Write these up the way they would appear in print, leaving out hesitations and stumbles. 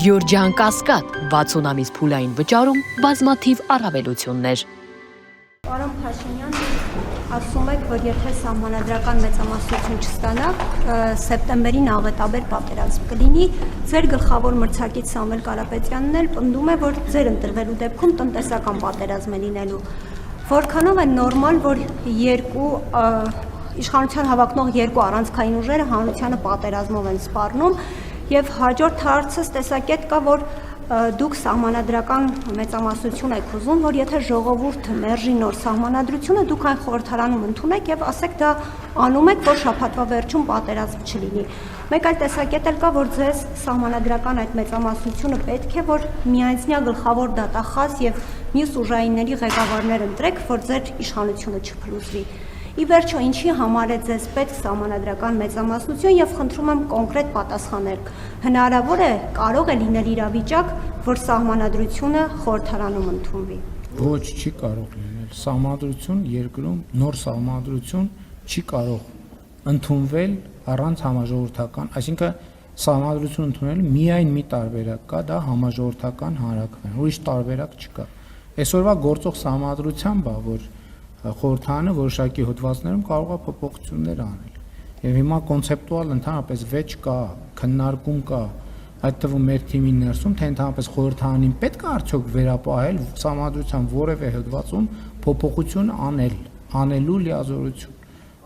Գյորջյան Կասկադ 60 ամիս փուլային վճարում բազմաթիվ առավելություններ։ Պարոն Փաշինյան, ասում եք, որ եթե սահմանադրական մեծամասնություն չստանաք, սեպտեմբերին աղետաբեր պատերազմ կլինի, ձեր գլխավոր մրցակից Սամվել Կարապետյանն էլ պնդում է, որ ձեր ընտրվելու դեպքում տնտեսական պատերազմ է լինելու։ Որքանով է նորմալ, որ իշխանության հավակնող երկու առանցքային ուժերը հանրությանը պատերազմով են սպառնում, եւ հաջորդ հարցս տեսակետ կա, որ դուք սահմանադրական մեծամասնություն եք ուզում, որ եթե ժողովուրդը մերժի նոր սահմանադրությունը, դուք այն խորհրդարանում ընդունեք եւ ասեք դա անում եք, որ շաբաթվա վերջում պատերազմ չլինի։ Մեկ այլ տեսակետ էլ կա, որ ձեզ սահմանադրական այդ մեծամասնությունը պետք է, որ միայնձնյա գլխավոր դատախազ եւ մյուս ուժայինների ղեկավարներ ընտրեք, որ ձեր իշխանությունը չփլուզվի։ Ի վերջո, ինչի համար է ձեզ պետք սահմանադրական մեծամասնություն եւ խնդրում եմ կոնկրետ պատասխաներ։ Հնարավոր է, կարող է լինել իրավիճակ, որ սահմանադրությունը խորհրդարանում ընդունվի։ Ոչ, չի կարող լինել։ Սահմանադրություն երկրում նոր սահմանադրություն չի կարող ընդունվել առանց համաժողովրդական, այսինքն սահմանադրություն ընդունելու միայն մի տարբերակ կա, դա համաժողովրդական հանրաքվեն, ուրիշ տարբերակ չկա։ Այսօրվա գործող սահմանադրությամբ բա, որ խորհրդարանը որոշակի հոդվածներում կարող է փոփոխություններ անել։ Եվ հիմա կոնցեպտուալ ընդհանրապես վեճ կա, քննարկում կա, այդ թվում մեր թիմի ներսում, թե ընդհանրապես խորհրդարանին պետք է արդյոք վերապահել սահմանադրության որևէ հոդվածում փոփոխություն անելու լիազորություն։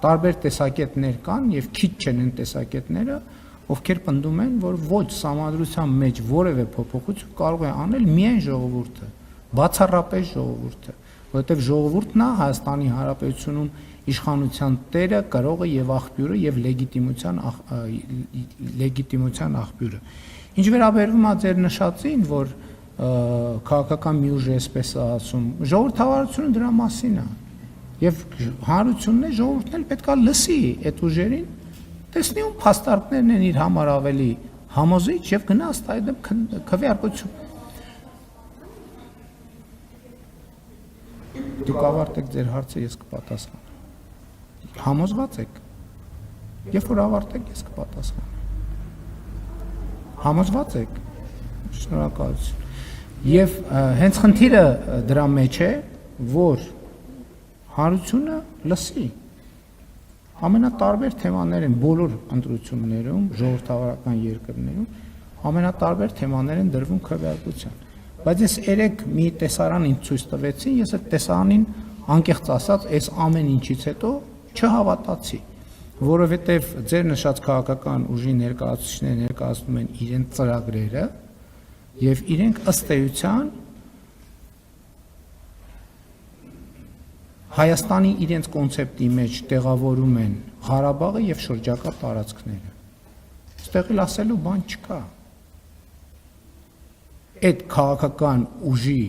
Տարբեր տեսակետներ կան եւ քիչ չեն այն տեսակետները, ովքեր պնդում են, որ ոչ սահմանադրության մեջ որևէ փոփոխություն կարող է անել միայն ժողովուրդը, բացառապես ժողովուրդը, որովհետև ժողովուրդն է Հայաստանի Հանրապետությունում իշխանության տերը, կրողը եւ աղբյուրը եւ լեգիտիմության աղբյուրը։ Ինչ վերաբերվում է ձեր նշածին, որ քաղաքական մի ուժ էսպես է ասում, ժողովրդավարությունը դրա մասին է։ Եվ հանրությունն է, ժողովուրդն էլ պետք է լսի այդ ուժերին, տեսնի ում փաստարկներն են իր համար ավելի համոզիչ եւ գնա ըստ այդմ քվեարկություն։ Դուք ավարտեք ձեր հարցը, ես կպատասխանեմ։ Համոզված եք։ Երբ որ ավարտեք, ես կպատասխանեմ։ Համոզված եք։ Շնորհակալություն։ Եվ հենց խնդիրը դրա մեջ է, որ հանրությունը լսի։ Ամենատարբեր թեմաներ են բոլոր ընտրություններում, ժողովրդավարական երկրներում, ամենատարբեր թեմաներ են դրվում քվեարկության։ Բայց ես երեք մի տեսարան ինձ ցույց տվեցին, ես այդ տեսարանին անկեղծ ասած, այս ամեն ինչից հետո չհավատացի, որովհետև ձեր նշած քաղաքական ուժի ներկայացուցիչները ներկայացնում են իրենց ծրագրերը եւ իրենք ըստ էության Հայաստանի իրենց կոնցեպտի մեջ տեղավորում են Ղարաբաղը եւ շրջակա տարածքները։ Այստեղ էլ ասելու բան չկա։ Այդ քաղաքական ուժի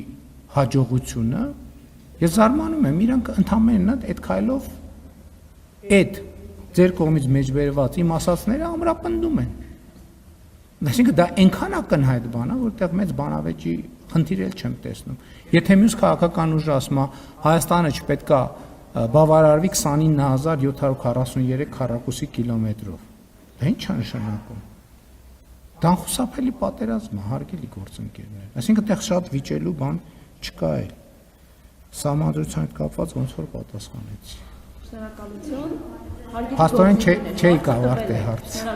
հաջողությունը ես զարմանում եմ, իրանք ընդհանրապես այդ քայլով այդ ձեր կողմից մեջբերված իմ ասածները ամրապնդում են։ Այսինքն դա այնքան ակնհայտ բան է, որտեղ մեծ բանավեճի խնդիր էլ չեմ տեսնում։ Եթե մյուս քաղաքական ուժը ասում է Հայաստանը չպետք է բավարարվի 29743 քառակուսի կիլոմետրով, դա ինչ է նշանակում։ Դա խուսափելի պատերազմ է, հարգելի գործընկերներ։ Այսինքն այդտեղ շատ վիճելու բան չկա էլ։ Սահմանադրության հետ կապված ոնց որ պատասխանեցի։ Շնորհակալություն։ Փաստորեն չէի կավարտել հարցը։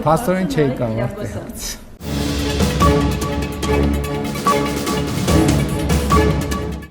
Փաստորեն չէի կավարտել հարցը։